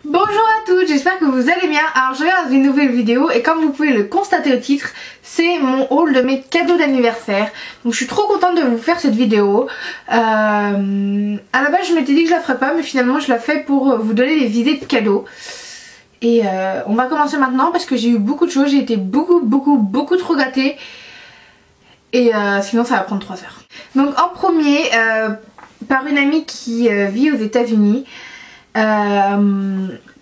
Bonjour à toutes, j'espère que vous allez bien. Alors je regarde une nouvelle vidéo et comme vous pouvez le constater au titre, c'est mon haul de mes cadeaux d'anniversaire. Donc je suis trop contente de vous faire cette vidéo. À la base je m'étais dit que je la ferais pas, mais finalement je la fais pour vous donner des idées de cadeaux. Et on va commencer maintenant parce que j'ai eu beaucoup de choses, j'ai été beaucoup trop gâtée. Et sinon ça va prendre 3 heures. Donc en premier, par une amie qui vit aux États-Unis.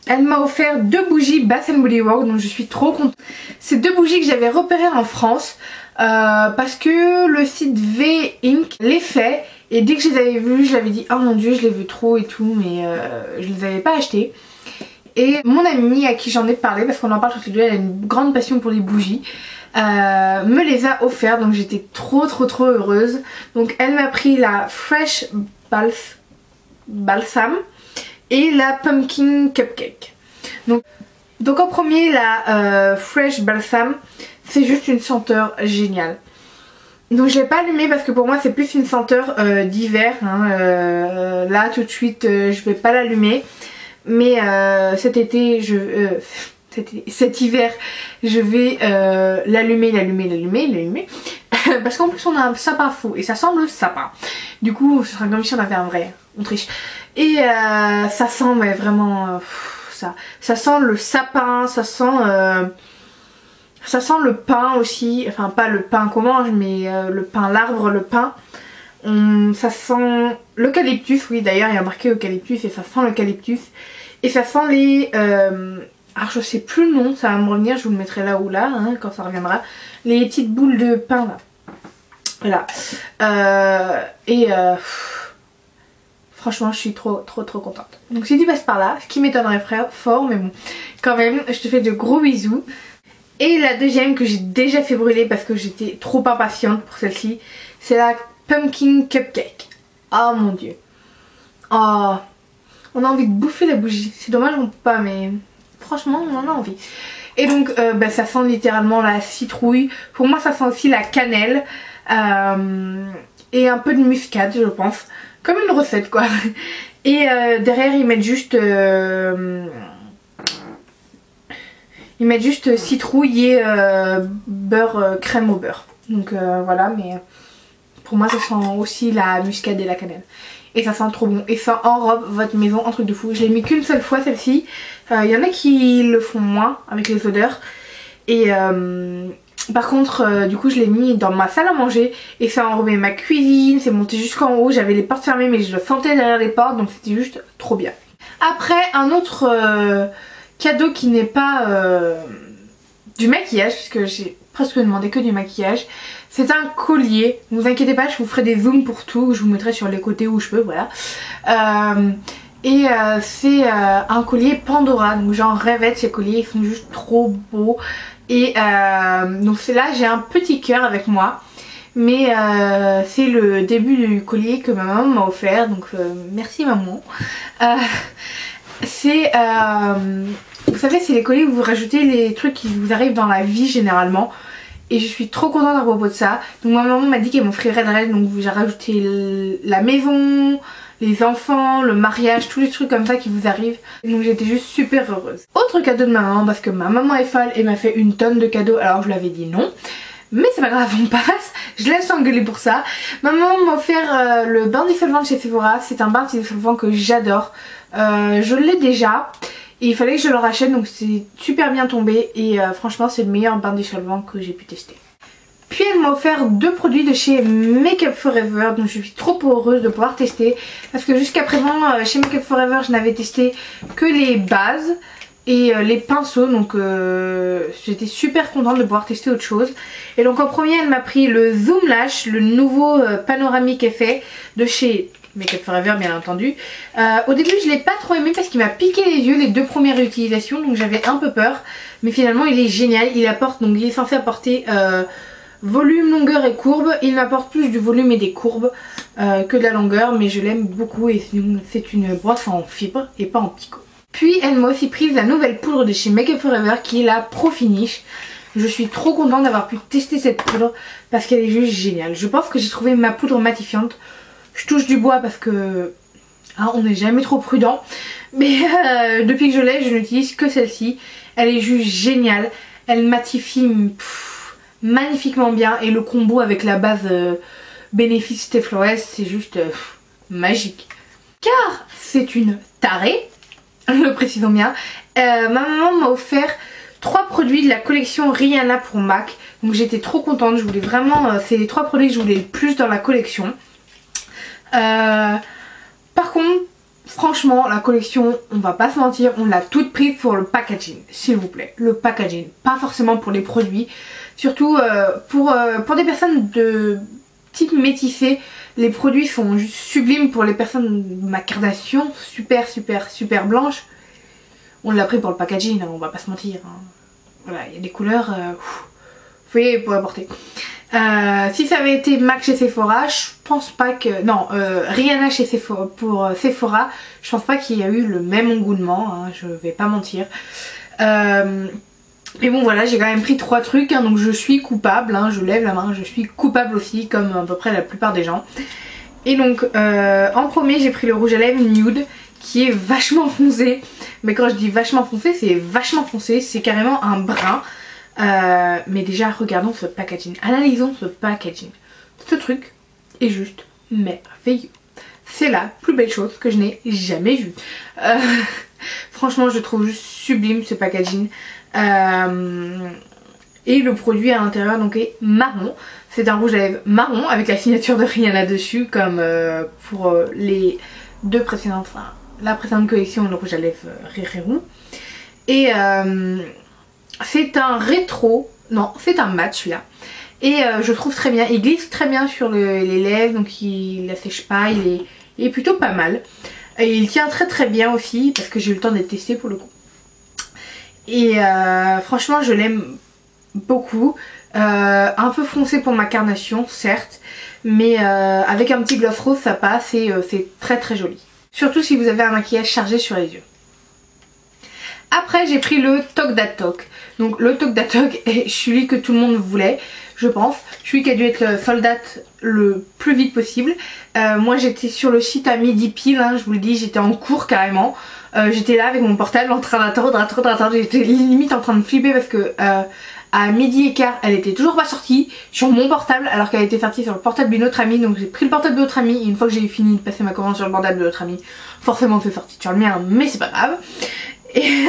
Elle m'a offert 2 bougies Bath Body Works, donc je suis trop contente. C'est 2 bougies que j'avais repérées en France parce que le site V Inc les fait, et dès que je les avais vues, je l'avais dit oh mon dieu je les veux trop et tout, mais je les avais pas achetées. Et mon amie à qui j'en ai parlé, parce qu'on en parle toutes les deux, elle a une grande passion pour les bougies, me les a offertes, donc j'étais trop heureuse. Donc elle m'a pris la Fresh Balsam et la Pumpkin Cupcake. Donc en premier, la Fresh Balsam, c'est juste une senteur géniale. Donc je l'ai pas allumée parce que pour moi c'est plus une senteur d'hiver, hein. Là tout de suite je vais pas l'allumer, mais cet été, cet hiver je vais l'allumer parce qu'en plus on a un sapin faux et ça sent le sapin. Du coup ce sera comme si on avait un vrai, on triche. Et ça sent mais vraiment ça sent le sapin, ça sent le pain aussi, enfin pas le pain qu'on mange mais le pain, l'arbre, le pain. Ça sent l'eucalyptus, oui d'ailleurs il y a marqué eucalyptus et ça sent l'eucalyptus. Et ça sent les... alors je sais plus le nom, ça va me revenir, je vous le mettrai là ou là hein, quand ça reviendra. Les petites boules de pain là. Voilà. Franchement je suis trop contente. Donc si tu passes par là, ce qui m'étonnerait fort, mais bon, quand même, je te fais de gros bisous. Et la deuxième que j'ai déjà fait brûler parce que j'étais trop impatiente pour celle-ci, c'est la Pumpkin Cupcake. Oh mon dieu. Oh, on a envie de bouffer la bougie. C'est dommage on peut pas, mais franchement on en a envie. Et donc ça sent littéralement la citrouille. Pour moi ça sent aussi la cannelle. Et un peu de muscade je pense. Comme une recette quoi. Et derrière ils mettent juste citrouille et beurre, crème au beurre. Donc voilà, mais pour moi ça sent aussi la muscade et la cannelle. Et ça sent trop bon. Et ça enrobe votre maison, un truc de fou. Je l'ai mis qu'une seule fois celle-ci. Il y en a qui le font moins avec les odeurs. Et par contre du coup je l'ai mis dans ma salle à manger. Et ça a enrobé ma cuisine. C'est monté jusqu'en haut. J'avais les portes fermées mais je le sentais derrière les portes. Donc c'était juste trop bien. Après un autre cadeau qui n'est pas du maquillage, puisque j'ai presque demandé que du maquillage. C'est un collier, ne vous inquiétez pas, je vous ferai des zooms pour tout, je vous mettrai sur les côtés où je peux, voilà. C'est un collier Pandora, donc j'en rêvais de ces colliers, ils sont juste trop beaux. Et donc c'est là, j'ai un petit cœur avec moi. Mais c'est le début du collier que ma maman m'a offert, donc merci maman. Vous savez, c'est les colliers où vous rajoutez les trucs qui vous arrivent dans la vie généralement. Et je suis trop contente à propos de ça. Donc ma maman m'a dit qu'elle m'offrirait de rêve. Donc j'ai rajouté la maison, les enfants, le mariage, tous les trucs comme ça qui vous arrivent. Donc j'étais juste super heureuse. Autre cadeau de ma maman, parce que ma maman est folle et m'a fait une tonne de cadeaux. Alors je lui avais dit non. Mais c'est pas grave, on passe. Je laisse engueuler pour ça. Ma maman m'a offert le bain dissolvant de chez Sephora. C'est un bain dissolvant que j'adore. Je l'ai déjà. Et il fallait que je le rachète, donc c'est super bien tombé. Et franchement c'est le meilleur bain dissolvant que j'ai pu tester. Puis elle m'a offert 2 produits de chez Make Up For Ever. Donc je suis trop heureuse de pouvoir tester. Parce que jusqu'à présent chez Make Up For Ever je n'avais testé que les bases et les pinceaux. Donc j'étais super contente de pouvoir tester autre chose. Et donc en premier elle m'a pris le Zoom Lash, le nouveau panoramique effet de chez Make Up For Ever bien entendu. Au début je l'ai pas trop aimé parce qu'il m'a piqué les yeux les 2 premières utilisations, donc j'avais un peu peur. Mais finalement il est génial, il est censé apporter volume, longueur et courbe. Il m'apporte plus du volume et des courbes que de la longueur, mais je l'aime beaucoup et c'est une brosse en fibre et pas en picot. Puis elle m'a aussi pris la nouvelle poudre de chez Make Up For Ever qui est la Pro Finish. Je suis trop contente d'avoir pu tester cette poudre parce qu'elle est juste géniale. Je pense que j'ai trouvé ma poudre matifiante. Je touche du bois parce que Hein, on n'est jamais trop prudent. Mais depuis que je l'ai, je n'utilise que celle-ci. Elle est juste géniale. Elle matifie magnifiquement bien. Et le combo avec la base Benefit Stay Flawless, c'est juste magique. Car c'est une tarée, le précisons bien. Ma maman m'a offert 3 produits de la collection Rihanna pour MAC. Donc j'étais trop contente. Je voulais vraiment... c'est les 3 produits que je voulais le plus dans la collection. Par contre... Franchement, la collection, on va pas se mentir, on l'a toute prise pour le packaging, s'il vous plaît. Le packaging, pas forcément pour les produits. Surtout pour des personnes de type métissé, les produits sont juste sublimes. Pour les personnes de ma carnation, super blanche. On l'a pris pour le packaging, hein, on va pas se mentir. Hein. Voilà, il y a des couleurs, vous voyez, pour apporter. Si ça avait été MAC chez Sephora, je pense pas que... Non, Rihanna chez Sephora, pour Sephora, je pense pas qu'il y a eu le même engouement, hein, je vais pas mentir. Mais bon voilà, j'ai quand même pris 3 trucs, hein, donc je suis coupable, hein, je lève la main, je suis coupable aussi, comme à peu près la plupart des gens. Et donc, en premier, j'ai pris le rouge à lèvres Nude, qui est vachement foncé. Mais quand je dis vachement foncé, c'est vachement foncé, c'est carrément un brun. Mais déjà regardons ce packaging, analysons ce packaging. Ce truc est juste merveilleux. C'est la plus belle chose que je n'ai jamais vue. Franchement je trouve juste sublime ce packaging. Et le produit à l'intérieur donc est marron. C'est un rouge à lèvres marron avec la signature de Rihanna dessus, comme pour les 2 précédentes, enfin la précédente collection, le rouge à lèvres Riri. Et c'est un rétro, non c'est un mat celui-là. Et je trouve très bien, il glisse très bien sur les lèvres, donc il n'assèche pas, il est plutôt pas mal. Et il tient très bien aussi, parce que j'ai eu le temps de le tester pour le coup. Et franchement je l'aime beaucoup. Un peu foncé pour ma carnation certes, mais avec un petit gloss rose ça passe et c'est très joli. Surtout si vous avez un maquillage chargé sur les yeux. Après j'ai pris le Toc d'Atoc. Donc le Toc d'Atoc est celui que tout le monde voulait, je pense. Celui qui a dû être sold out le plus vite possible. Moi j'étais sur le site à midi pile, hein, je vous le dis, j'étais en cours carrément. J'étais là avec mon portable en train d'attendre, j'étais limite en train de flipper parce que à midi et quart elle était toujours pas sortie sur mon portable alors qu'elle était sortie sur le portable d'une autre amie. Donc j'ai pris le portable de l'autre amie et une fois que j'ai fini de passer ma commande sur le portable de l'autre amie, forcément c'est sorti sur le mien, mais c'est pas grave. Et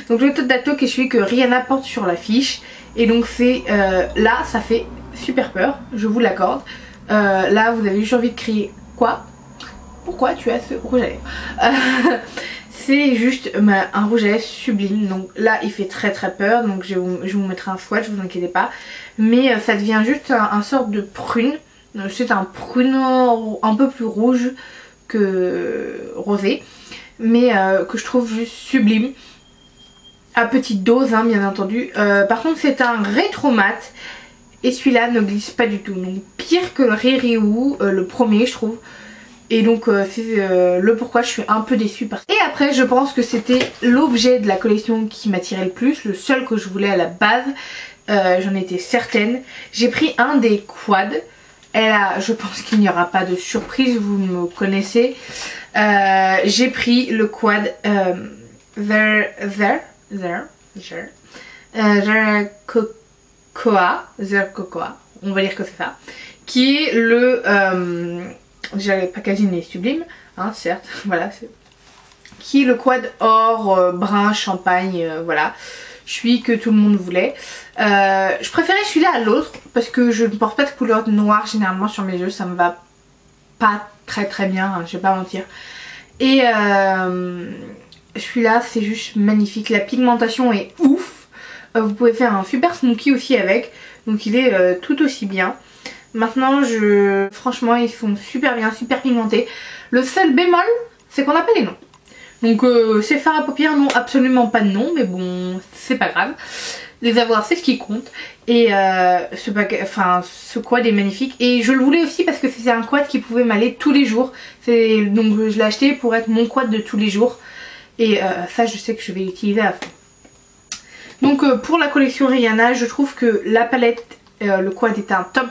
donc le Toc d'Atoc est celui que Rihanna porte sur l'affiche. Et donc c'est là ça fait super peur, je vous l'accorde. Là vous avez juste envie de crier quoi? Pourquoi tu as ce rouge à lèvres? C'est juste un rouge à lèvres sublime. Donc là il fait très peur. Donc je vous mettrai un swatch, vous inquiétez pas. Mais ça devient juste un sorte de prune. C'est un prune un peu plus rouge que rosé. Mais que je trouve juste sublime. À petite dose hein, bien entendu. Par contre c'est un rétro mat. Et celui-là ne glisse pas du tout. Donc pire que le Riri, le premier je trouve. Et donc c'est le pourquoi je suis un peu déçue. Et après je pense que c'était l'objet de la collection qui m'attirait le plus. Le seul que je voulais à la base. J'en étais certaine. J'ai pris un des quads. Et là je pense qu'il n'y aura pas de surprise. Vous me connaissez. J'ai pris le quad Zercocoa, on va dire que c'est ça, qui est le déjà le packaging est sublime hein, certes, voilà, qui est le quad or brun champagne, voilà, celui que tout le monde voulait. Je préférais celui-là à l'autre parce que je ne porte pas de couleur noire généralement sur mes yeux, ça me va pas très bien, hein, je vais pas mentir. Et celui-là c'est juste magnifique, la pigmentation est ouf. Vous pouvez faire un super smoky aussi avec, donc il est tout aussi bien. Maintenant franchement ils sont super bien, super pigmentés. Le seul bémol c'est qu'on n'a pas les noms. Donc ces fards à paupières n'ont absolument pas de nom, mais bon c'est pas grave. Les avoir c'est ce qui compte. Et ce quad est magnifique. Et je le voulais aussi parce que c'était un quad qui pouvait m'aller tous les jours. Donc je l'ai acheté pour être mon quad de tous les jours. Et ça je sais que je vais l'utiliser à fond. Donc pour la collection Rihanna je trouve que la palette, le quad est un top.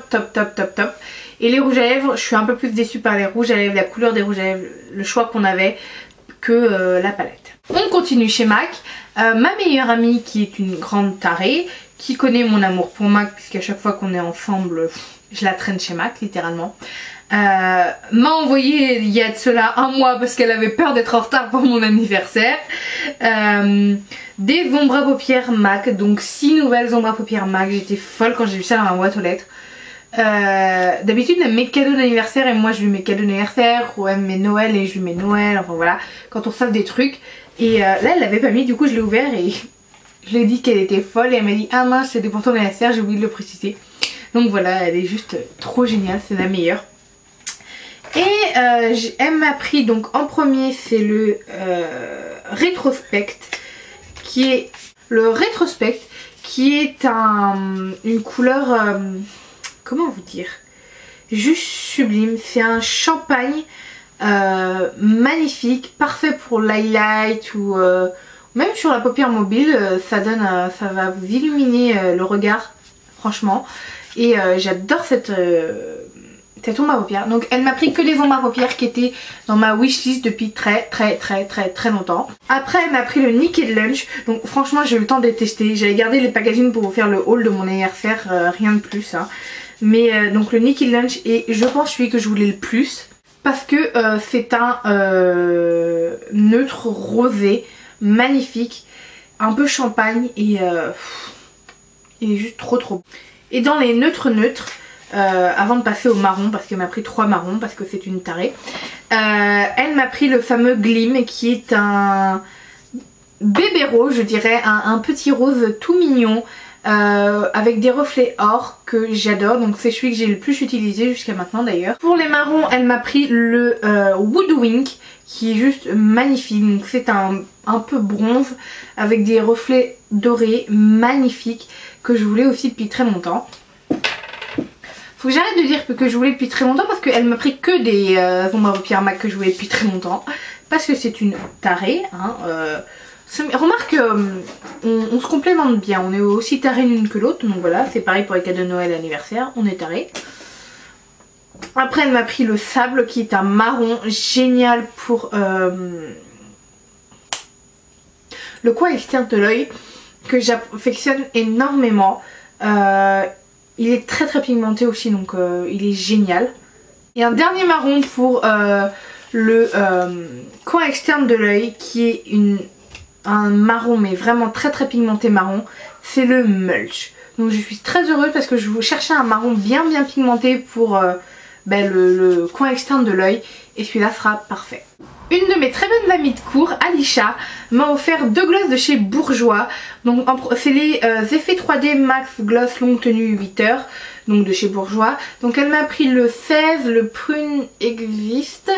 Et les rouges à lèvres, je suis un peu plus déçue par les rouges à lèvres, la couleur des rouges à lèvres, le choix qu'on avait, que la palette. On continue chez MAC. Ma meilleure amie qui est une grande tarée, qui connaît mon amour pour MAC puisqu'à chaque fois qu'on est ensemble, je la traîne chez MAC littéralement. M'a envoyé il y a de cela un mois parce qu'elle avait peur d'être en retard pour mon anniversaire des ombres à paupières MAC, donc 6 nouvelles ombres à paupières MAC. J'étais folle quand j'ai vu ça dans ma boîte aux lettres. D'habitude elle me met cadeau d'anniversaire et moi je lui mets cadeau d'anniversaire, ou elle me met Noël et je lui mets Noël, enfin voilà, quand on sauve des trucs. Et là elle l'avait pas mis, du coup je l'ai ouvert et je lui ai dit qu'elle était folle et elle m'a dit ah mince c'était pour ton anniversaire, j'ai oublié de le préciser. Donc voilà, elle est juste trop géniale, c'est la meilleure. Et elle m'a pris donc en premier, c'est le Rétrospect, qui est une couleur, comment vous dire, juste sublime. C'est un champagne magnifique, parfait pour l'highlight ou même sur la paupière mobile. Ça va vous illuminer le regard, franchement. Et j'adore cette ombre à paupières. Donc elle m'a pris que les ombres à paupières qui étaient dans ma wishlist depuis très longtemps. Après elle m'a pris le Naked Lunch. Donc franchement j'ai eu le temps de les tester. J'avais gardé les packaging pour vous faire le haul de mon anniversaire, rien de plus hein. Mais donc le Naked Lunch est je pense celui que je voulais le plus. Parce que c'est un neutre rosé magnifique. Un peu champagne et il est juste trop beau. Et dans les neutres, avant de passer au marron, parce qu'elle m'a pris 3 marrons, parce que c'est une tarée, elle m'a pris le fameux Gleam, qui est un bébé rose, je dirais, un petit rose tout mignon, avec des reflets or, que j'adore. Donc c'est celui que j'ai le plus utilisé jusqu'à maintenant d'ailleurs. Pour les marrons, elle m'a pris le Woodwink, qui est juste magnifique. Donc c'est un peu bronze, avec des reflets dorés, magnifiques, que je voulais aussi depuis très longtemps. Faut que j'arrête de dire que je voulais depuis très longtemps, parce qu'elle m'a pris que des ombres à paupières MAC que je voulais depuis très longtemps. Parce que c'est une tarée. Hein, remarque, on se complémente bien. On est aussi tarés l'une que l'autre. Donc voilà, c'est pareil pour les cadeaux de Noël et anniversaire. On est tarés. Après elle m'a pris le sable, qui est un marron génial pour le coin externe de l'œil, que j'affectionne énormément. Il est très pigmenté aussi, donc il est génial. Et un dernier marron pour le coin externe de l'œil, qui est un marron mais vraiment très pigmenté marron. C'est le Mulch. Donc je suis très heureuse parce que je vous cherchais un marron bien pigmenté pour le coin externe de l'œil, et celui-là sera parfait. Une de mes très bonnes amies de cours, Alisha, m'a offert 2 glosses de chez Bourjois. Donc c'est les effets 3D Max Gloss longue tenue 8 heures, donc de chez Bourjois. Donc elle m'a pris le 16, le Prune Existe,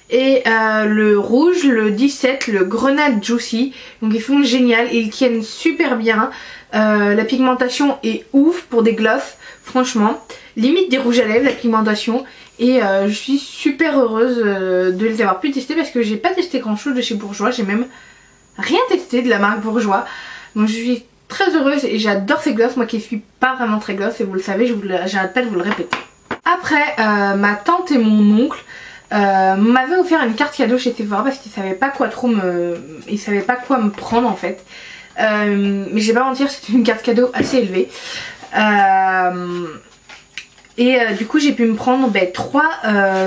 et le rouge, le 17, le Grenade Juicy. Donc ils sont géniaux, ils tiennent super bien. La pigmentation est ouf pour des glosses, franchement. Limite des rouges à lèvres, la pigmentation. Et je suis super heureuse de les avoir pu tester, parce que j'ai pas testé grand chose de chez Bourjois. J'ai même rien testé de la marque Bourjois. Donc je suis très heureuse et j'adore ces glosses. Moi qui suis pas vraiment très gloss, et vous le savez, j'arrête pas de vous le répéter. Après ma tante et mon oncle m'avaient offert une carte cadeau chez Sephora, parce qu'ils savaient pas quoi ils savaient pas quoi me prendre en fait. Mais je vais pas mentir, c'était une carte cadeau assez élevée. Et du coup j'ai pu me prendre 3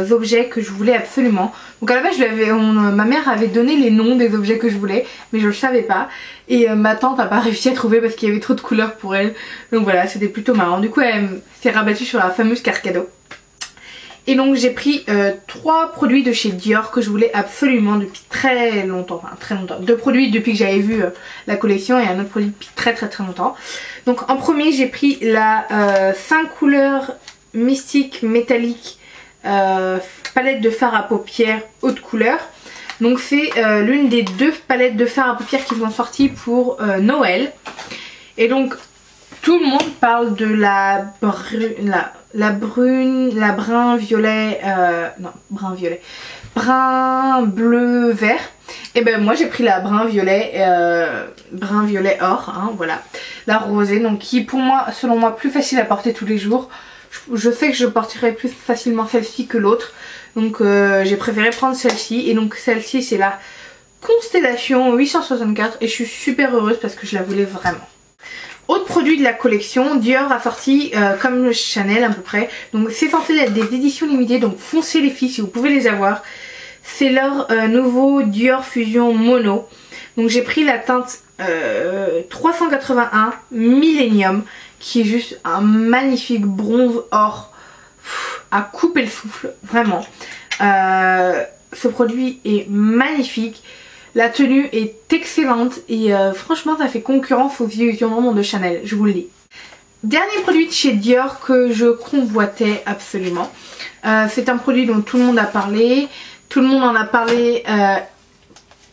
objets que je voulais absolument. Donc à la base ma mère avait donné les noms des objets que je voulais, mais je le savais pas. Et ma tante n'a pas réussi à trouver parce qu'il y avait trop de couleurs pour elle. Donc voilà, c'était plutôt marrant. Du coup elle s'est rabattue sur la fameuse carte cadeau. Et donc j'ai pris 3 produits de chez Dior que je voulais absolument depuis très longtemps. Enfin très longtemps. 2 produits depuis que j'avais vu la collection, et un autre produit depuis très longtemps. Donc en premier j'ai pris la 5 couleurs Mystique métallique palette de fard à paupières haute couleur. Donc c'est l'une des 2 palettes de fard à paupières qui sont sorties pour Noël. Et donc tout le monde parle de la brun violet, non brun violet, brun bleu vert. Et ben moi j'ai pris la brun violet or, hein, voilà, la rosée, donc qui est pour moi, selon moi, plus facile à porter tous les jours. je sais que je porterai plus facilement celle-ci que l'autre. Donc j'ai préféré prendre celle-ci. Et donc celle-ci c'est la Constellation 864 et je suis super heureuse parce que je la voulais vraiment. Autre produit de la collection, Dior a sorti comme le Chanel à peu près. Donc c'est censé être des éditions limitées, donc foncez les filles si vous pouvez les avoir. C'est leur nouveau Dior Fusion Mono. Donc j'ai pris la teinte 381 Millennium qui est juste un magnifique bronze or à couper le souffle, vraiment. Ce produit est magnifique. La tenue est excellente et franchement ça fait concurrence aux illusions de Chanel, je vous le dis. Dernier produit de chez Dior que je convoitais absolument. C'est un produit dont tout le monde a parlé. Tout le monde en a parlé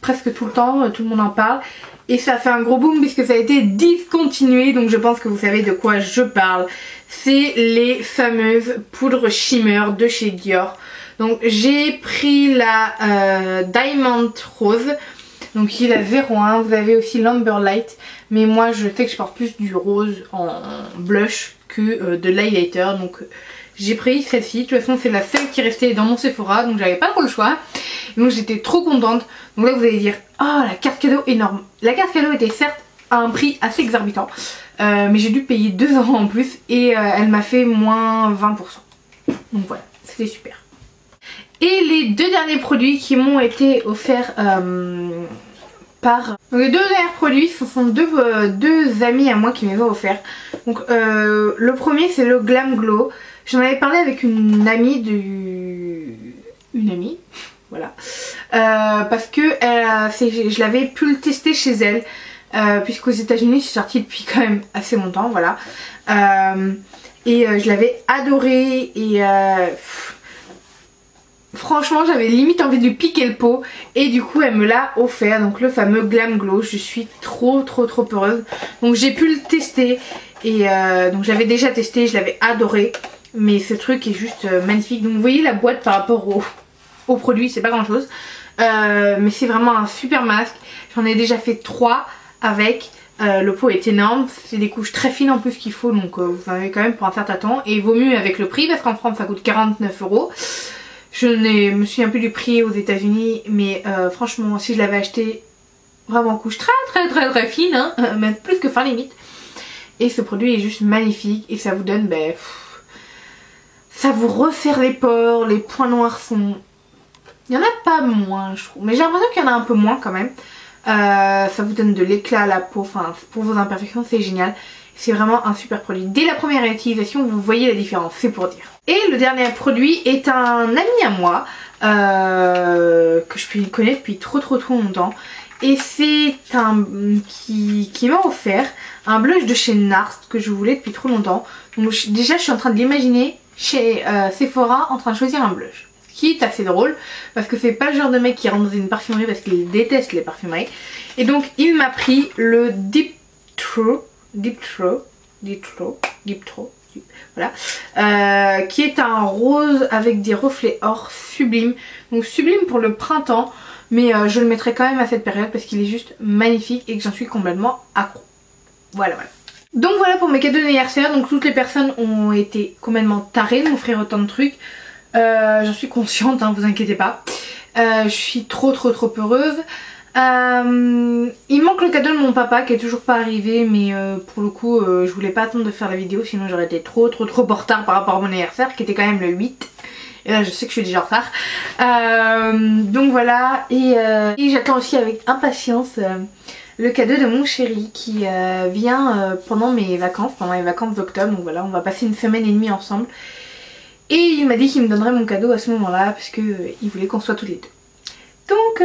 presque tout le temps, tout le monde en parle. Et ça fait un gros boom puisque ça a été discontinué, donc je pense que vous savez de quoi je parle. C'est les fameuses poudres shimmer de chez Dior. Donc j'ai pris la Diamond Rose, donc qui est la 01. Vous avez aussi l'Amber Light, mais moi je sais que je porte plus du rose en blush que de l'highlighter. Donc j'ai pris celle-ci. De toute façon c'est la seule qui restait dans mon Sephora, donc j'avais pas trop le choix. Donc j'étais trop contente. Donc là vous allez dire, oh la carte cadeau énorme. La carte cadeau était certes à un prix assez exorbitant, mais j'ai dû payer 2 € en plus et elle m'a fait moins 20%. Donc voilà, c'était super. Et les deux derniers produits qui m'ont été offerts par... Donc les deux derniers produits, ce sont deux amis à moi qui m'avaient offert. Donc le premier c'est le Glam Glow. J'en avais parlé avec une amie voilà. Parce que je l'avais pu le tester chez elle. Puisqu'aux États-Unis c'est sorti depuis quand même assez longtemps, voilà. Je l'avais adoré et... franchement j'avais limite envie de lui piquer le pot et du coup elle me l'a offert, donc le fameux Glam Glow. Je suis trop heureuse. Donc j'ai pu le tester et donc j'avais déjà testé, je l'avais adoré, mais ce truc est juste magnifique. Donc vous voyez la boîte par rapport au produit, c'est pas grand chose, mais c'est vraiment un super masque. J'en ai déjà fait 3 avec. Le pot est énorme, c'est des couches très fines en plus qu'il faut, donc vous en avez quand même pour un certain temps et il vaut mieux avec le prix parce qu'en France ça coûte 49 €. Je ne me souviens plus du prix aux États-Unis, mais franchement si je l'avais acheté, vraiment couche très fine, hein, même plus que fin limite. Et ce produit est juste magnifique et ça vous donne, ça vous resserre les pores, les points noirs sont... Il n'y en a pas moins je trouve, mais j'ai l'impression qu'il y en a un peu moins quand même. Ça vous donne de l'éclat à la peau, enfin pour vos imperfections c'est génial. C'est vraiment un super produit. Dès la première utilisation vous voyez la différence, c'est pour dire. Et le dernier produit est un ami à moi que je connais depuis trop longtemps. Et c'est un qui m'a offert un blush de chez Nars que je voulais depuis trop longtemps. Donc déjà je suis en train de l'imaginer chez Sephora en train de choisir un blush. Ce qui est assez drôle parce que c'est pas le genre de mec qui rentre dans une parfumerie parce qu'il déteste les parfumeries. Et donc il m'a pris le Deep Throat, voilà, qui est un rose avec des reflets or sublime. Donc sublime pour le printemps, mais je le mettrai quand même à cette période parce qu'il est juste magnifique et que j'en suis complètement accro. Voilà. Donc voilà pour mes cadeaux d'anniversaire. Donc toutes les personnes ont été complètement tarées de m'offrir autant de trucs. J'en suis consciente, hein, vous inquiétez pas. Je suis trop heureuse. Il manque le cadeau de mon papa qui est toujours pas arrivé, mais pour le coup je voulais pas attendre de faire la vidéo sinon j'aurais été trop en retard par rapport à mon anniversaire qui était quand même le 8. Et là je sais que je suis déjà en retard. Donc voilà, et j'attends aussi avec impatience le cadeau de mon chéri qui vient pendant les vacances d'octobre. Donc voilà, on va passer une semaine et demie ensemble. Et il m'a dit qu'il me donnerait mon cadeau à ce moment-là parce que il voulait qu'on soit tous les deux. Donc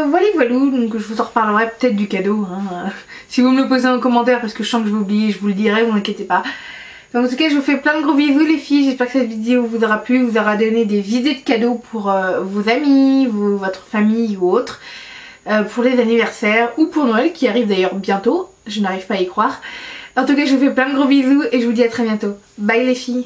voilà, donc je vous en reparlerai peut-être du cadeau, hein. Si vous me le posez en commentaire parce que je sens que je vais oublier, je vous le dirai, vous inquiétez pas. Donc en tout cas je vous fais plein de gros bisous les filles, j'espère que cette vidéo vous aura plu, vous aura donné des idées de cadeaux pour vos amis, votre famille ou autre, pour les anniversaires ou pour Noël qui arrive d'ailleurs bientôt, je n'arrive pas à y croire. En tout cas je vous fais plein de gros bisous et je vous dis à très bientôt. Bye les filles.